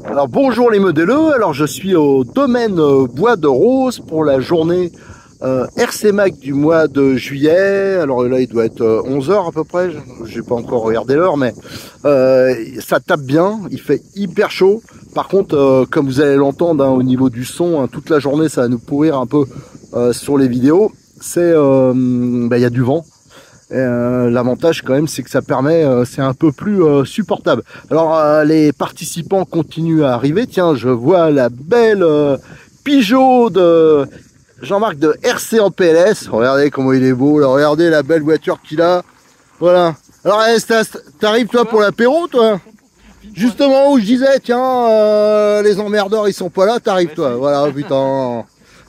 Alors bonjour les modéleux, alors je suis au domaine Bois de Rose pour la journée RC Mac du mois de juillet. Alors là il doit être 11 h à peu près, j'ai pas encore regardé l'heure, mais ça tape bien, il fait hyper chaud. Par contre comme vous allez l'entendre au niveau du son, toute la journée ça va nous pourrir un peu sur les vidéos, c'est y a du vent. L'avantage quand même c'est que ça permet, c'est un peu plus supportable. Alors les participants continuent à arriver. Tiens, je vois la belle Peugeot de Jean-Marc de RC en PLS. Regardez comment il est beau là, regardez la belle voiture qu'il a. Voilà. Alors t'arrives toi pour l'apéro toi? Justement où je disais tiens les emmerdeurs ils sont pas là, t'arrives toi. Voilà putain.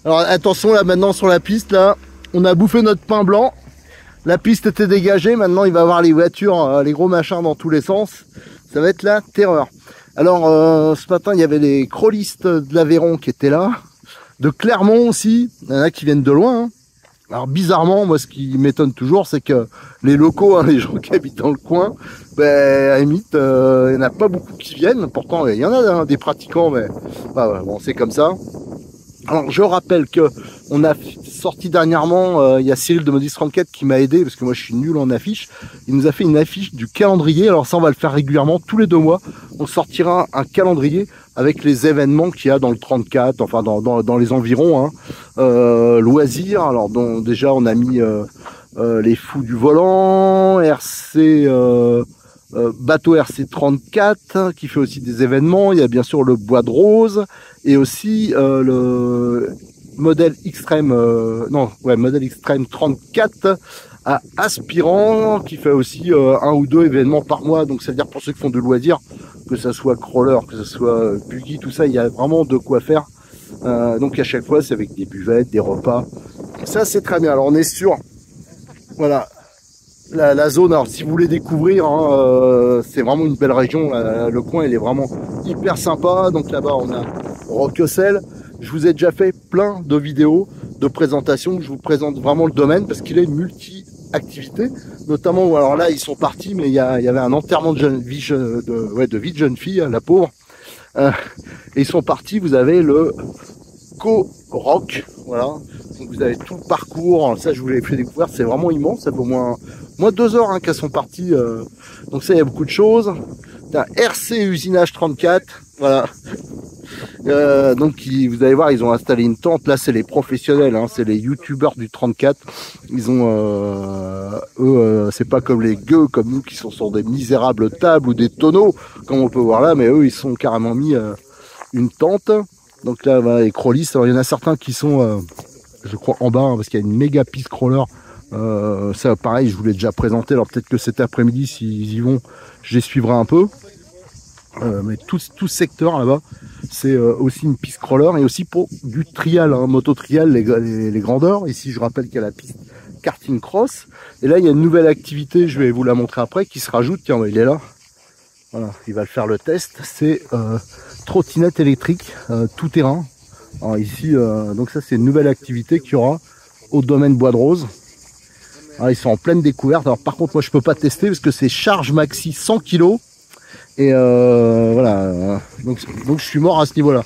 Alors attention là maintenant sur la piste là, on a bouffé notre pain blanc. La piste était dégagée, maintenant il va y avoir les voitures, les gros machins dans tous les sens. Ça va être la terreur. Alors ce matin il y avait les crawlistes de l'Aveyron qui étaient là. De Clermont aussi, il y en a qui viennent de loin. Hein. Alors bizarrement, moi ce qui m'étonne toujours, c'est que les locaux, les gens qui habitent dans le coin, à la limite, il n'y en a pas beaucoup qui viennent. Pourtant il y en a des pratiquants, mais bon, c'est comme ça. Alors je rappelle que on a sorti dernièrement, il y a Cyril de Modis 34 qui m'a aidé parce que moi je suis nul en affiche. Il nous a fait une affiche du calendrier. Alors ça on va le faire régulièrement tous les 2 mois. On sortira un calendrier avec les événements qu'il y a dans le 34, enfin dans les environs. Hein. Loisirs. Alors déjà on a mis les fous du volant, RC. Bateau RC 34 qui fait aussi des événements. Il y a bien sûr le Bois de Rose et aussi le modèle Extreme modèle Extreme 34 à Aspirant qui fait aussi 1 ou 2 événements par mois. Donc c'est à dire pour ceux qui font de loisirs, que ça soit crawler, que ce soit buggy, tout ça, il y a vraiment de quoi faire. Donc à chaque fois c'est avec des buvettes, des repas. Ça c'est très bien. Alors on est sur voilà la zone. Alors si vous voulez découvrir, c'est vraiment une belle région. Le coin il est vraiment hyper sympa. Donc là-bas on a Roquessel. Je vous ai déjà fait plein de vidéos de présentation où je vous présente vraiment le domaine parce qu'il est multi-activité. Notamment où alors là ils sont partis, mais il y avait un enterrement de vie de jeune fille, la pauvre. Et ils sont partis. Vous avez le Co-Rock, voilà. Donc vous avez tout le parcours. Ça je vous l'ai fait découvrir. C'est vraiment immense. Ça fait au moins 2 heures qu'elles sont parties. Donc ça il y a beaucoup de choses. Un RC Usinage 34, voilà. Donc vous allez voir, ils ont installé une tente. Là c'est les professionnels, hein, c'est les youtubeurs du 34. Ils ont eux c'est pas comme les gueux comme nous qui sont sur des misérables tables ou des tonneaux comme on peut voir là, mais eux ils sont carrément mis une tente. Donc là voilà, les crawlistes, il y en a certains qui sont je crois en bas, hein, parce qu'il y a une méga piste crawler. Ça pareil je vous l'ai déjà présenté, alors peut-être que cet après-midi s'ils y vont je les suivrai un peu. Mais tout ce secteur là-bas c'est aussi une piste crawler et aussi pour du trial, hein, moto trial, les grandeurs. Ici je rappelle qu'il y a la piste karting cross et là il y a une nouvelle activité, je vais vous la montrer après, qui se rajoute. Tiens, il est là, voilà, il va le faire le test. C'est trottinette électrique tout terrain. Alors ici donc ça c'est une nouvelle activité qu'il y aura au domaine Bois de Rose. Alors, ils sont en pleine découverte. Alors par contre moi je peux pas tester parce que c'est charge maxi 100 kg. Et voilà, donc je suis mort à ce niveau là.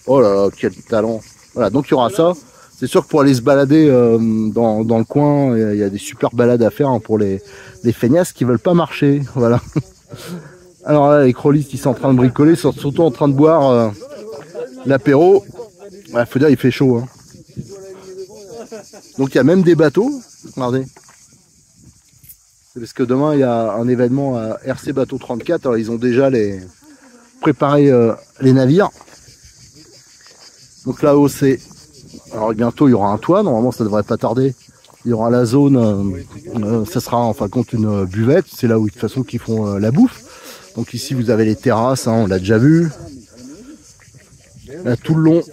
Oh là là, quel talent. Voilà, donc il y aura ça. C'est sûr que pour aller se balader dans le coin, il y a des super balades à faire, hein, pour les feignasses qui veulent pas marcher. Voilà. Alors là les crawlistes ils sont en train de bricoler, ils sont surtout en train de boire l'apéro. Ouais, faut dire il fait chaud, hein. Donc il y a même des bateaux, regardez. C'est parce que demain il y a un événement à RC Bateau 34. Alors ils ont déjà préparé les navires. Donc là-haut c'est... Alors bientôt il y aura un toit, normalement ça devrait pas tarder. Il y aura la zone, ça sera en fin de compte une buvette. C'est là où de toute façon qu'ils font la bouffe. Donc ici vous avez les terrasses, hein, on l'a déjà vu. Là tout le long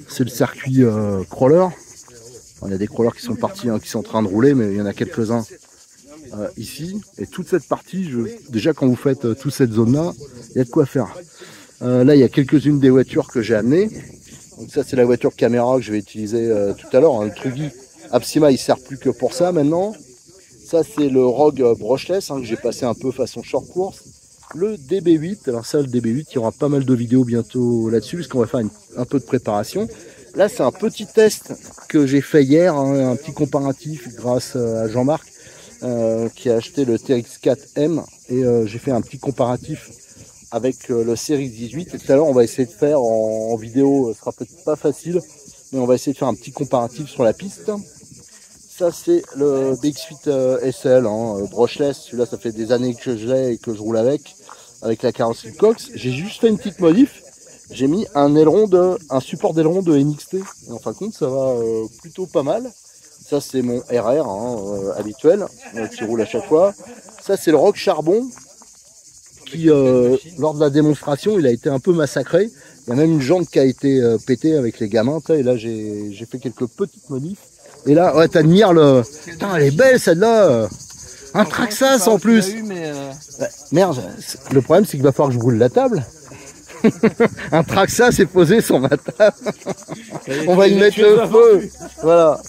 c'est le circuit crawler. Il y a des crawlers qui sont partis, hein, qui sont en train de rouler, mais il y en a quelques-uns ici. Et toute cette partie, déjà quand vous faites toute cette zone-là, il y a de quoi faire. Là, il y a quelques-unes des voitures que j'ai amenées. Donc ça, c'est la voiture caméra que je vais utiliser tout à l'heure. Hein. Le Trugy Apsima, il sert plus que pour ça maintenant. Ça, c'est le Rogue Brushless hein, que j'ai passé un peu façon short course. Le DB8, alors ça, le DB8, il y aura pas mal de vidéos bientôt là-dessus, puisqu'on va faire un peu de préparation. Là, c'est un petit test que j'ai fait hier, hein, un petit comparatif grâce à Jean-Marc, qui a acheté le TRX4M, et j'ai fait un petit comparatif avec le Series 18. Et tout à l'heure, on va essayer de faire en vidéo, ce sera peut-être pas facile, mais on va essayer de faire un petit comparatif sur la piste. Ça, c'est le BX8 SL, hein, brushless. Celui-là, ça fait des années que je l'ai et que je roule avec la carrosserie Cox. J'ai juste fait une petite modif. J'ai mis un support d'aileron de NXT. Et en fin de compte, ça va plutôt pas mal. Ça, c'est mon RR hein, habituel, qui roule à chaque fois. Ça, c'est le Rogue Charbon, qui, lors de la démonstration, il a été un peu massacré. Il y a même une jante qui a été pétée avec les gamins. Et là, j'ai fait quelques petites modifs. Et là, ouais, t'admires le... Putain, elle est belle celle-là. Un Traxxas en plus. Merde, le problème c'est qu'il va falloir que je brûle la table. Un Traxxas est posé sur ma table. On va y mettre le feu. Voilà.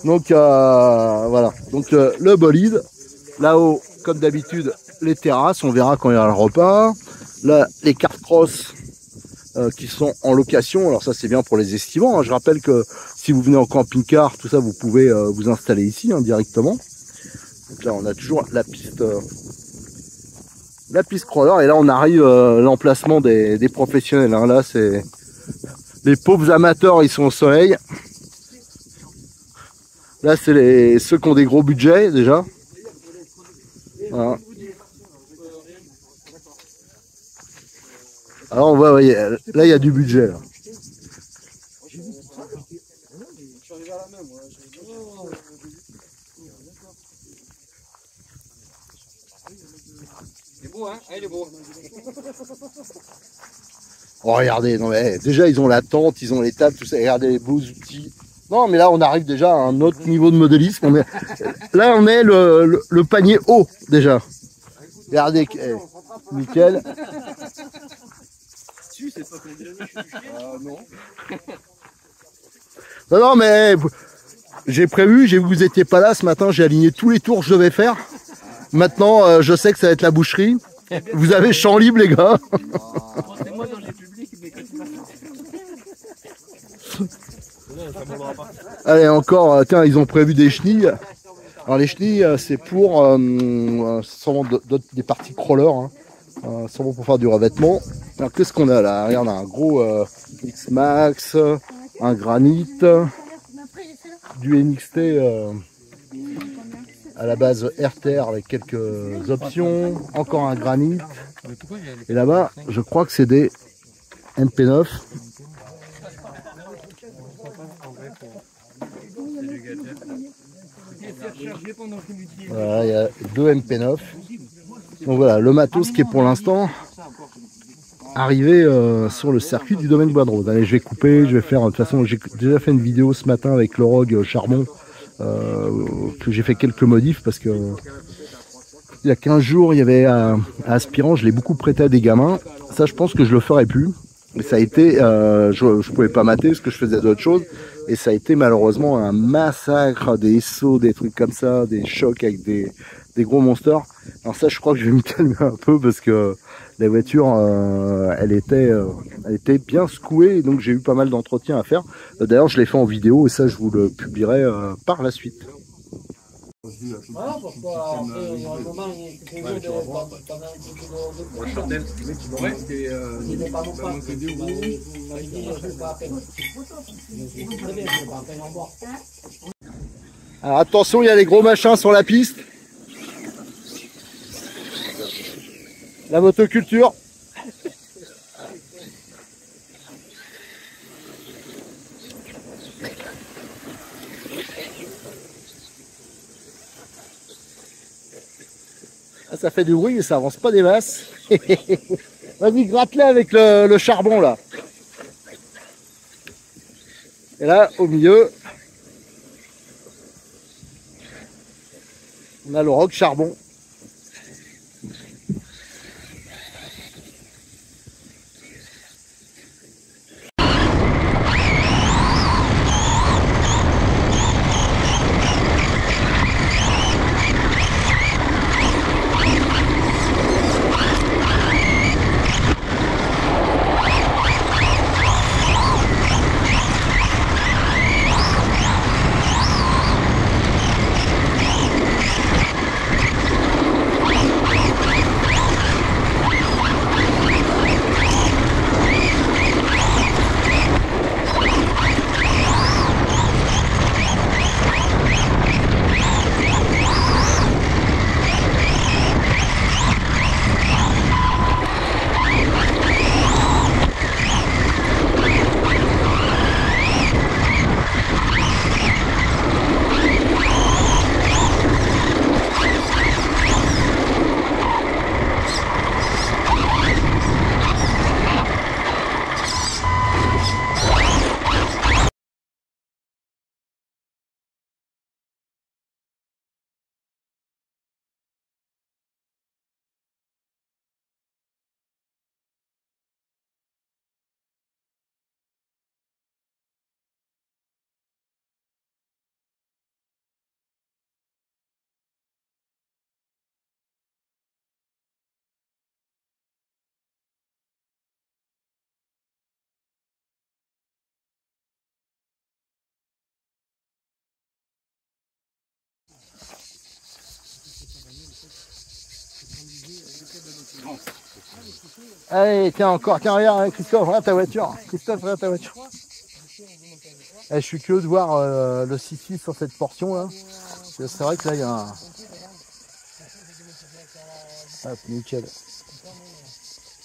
Donc, voilà. Donc, le bolide. Là-haut, comme d'habitude, les terrasses. On verra quand il y aura le repas. Là, les cartes cross. Qui sont en location. Alors ça c'est bien pour les estivants hein. Je rappelle que si vous venez en camping-car, tout ça vous pouvez vous installer ici hein, directement. Donc là on a toujours la piste crawler et là on arrive l'emplacement des professionnels hein. Là c'est les pauvres amateurs, ils sont au soleil. Là c'est ceux qui ont des gros budgets déjà. Voilà. Alors on voit, voyez, là il y a du budget. Là. Il est beau, hein? Il est beau. Oh regardez, non mais déjà ils ont la tente, ils ont les tables, tout ça. Regardez les beaux outils. Non mais là on arrive déjà à un autre niveau de modélisme. Là on est le panier haut déjà. Regardez, nickel. Non, mais j'ai prévu, vous étiez pas là ce matin, j'ai aligné tous les tours que je devais faire. Maintenant, je sais que ça va être la boucherie. Vous avez champ libre, les gars. Allez, encore, tiens, ils ont prévu des chenilles. Alors, les chenilles, c'est pour sûrement des parties crawler, hein. Sûrement pour faire du revêtement. Alors, qu'est-ce qu'on a là? Regarde, on a un gros X-Max, un granit, du NXT à la base RTR avec quelques options, encore un granit. Et là-bas, je crois que c'est des MP9. Voilà, il y a deux MP9. Donc voilà, le matos qui est pour l'instant arrivé sur le circuit du domaine Bois de Rose. Allez, je vais couper, je vais faire, de toute façon, j'ai déjà fait une vidéo ce matin avec le Rogue Charbon, que j'ai fait quelques modifs parce que il y a 15 jours, il y avait à Aspirant, je l'ai beaucoup prêté à des gamins. Ça, je pense que je le ferai plus. Mais ça a été, je pouvais pas mater parce que je faisais d'autres choses. Et ça a été malheureusement un massacre, des sauts, des trucs comme ça, des chocs avec des gros monsters. Alors ça, je crois que je vais me calmer un peu parce que la voiture, elle était bien secouée. Et donc j'ai eu pas mal d'entretiens à faire. D'ailleurs, je l'ai fait en vidéo et ça, je vous le publierai par la suite. Voilà, pourquoi après, il y a un moment, il y a toujours Alors attention, il y a les gros machins sur la piste. La motoculture. Ah, ça fait du bruit mais ça avance pas des masses. Vas-y, gratte-la avec le charbon là. Et là, au milieu, On a le roc charbon. Allez, tiens, encore, tiens, regarde, Christophe, regarde ta voiture. Christophe, regarde ta voiture. Je suis curieux de voir le sissi sur cette portion là. C'est vrai que là, il y a un... Hop, nickel.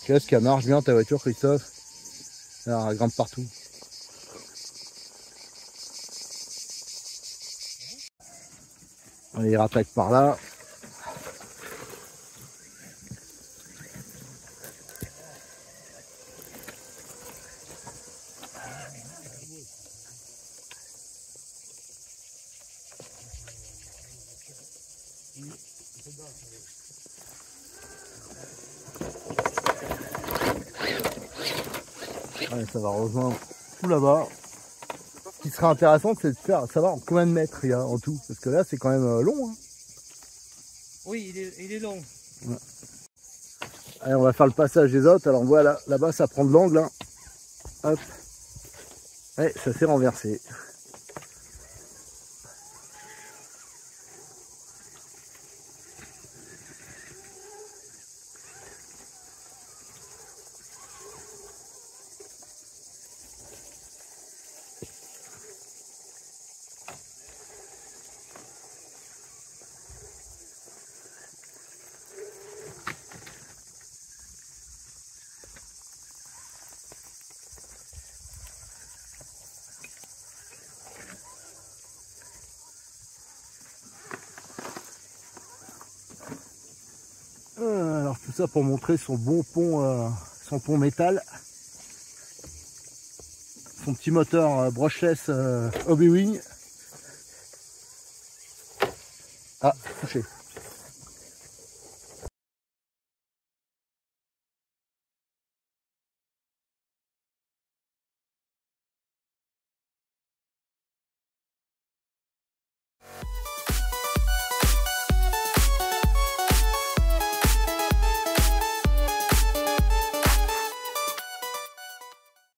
Qu'est-ce qu'elle marche bien ta voiture, Christophe? Alors, elle grimpe partout. Allez, il rattaque par là. Allez, ça va rejoindre tout là-bas. Ce qui serait intéressant, c'est de faire savoir combien de mètres il y a en tout. Parce que là, c'est quand même long. Hein. Oui, il est long. Ouais. Allez, on va faire le passage des autres. Alors, on voit là-bas, ça prend de l'angle. Hein. Hop. Ouais, ça s'est renversé. Alors tout ça pour montrer son bon pont, son pont métal, son petit moteur brushless Hobby Wing. Ah, touché.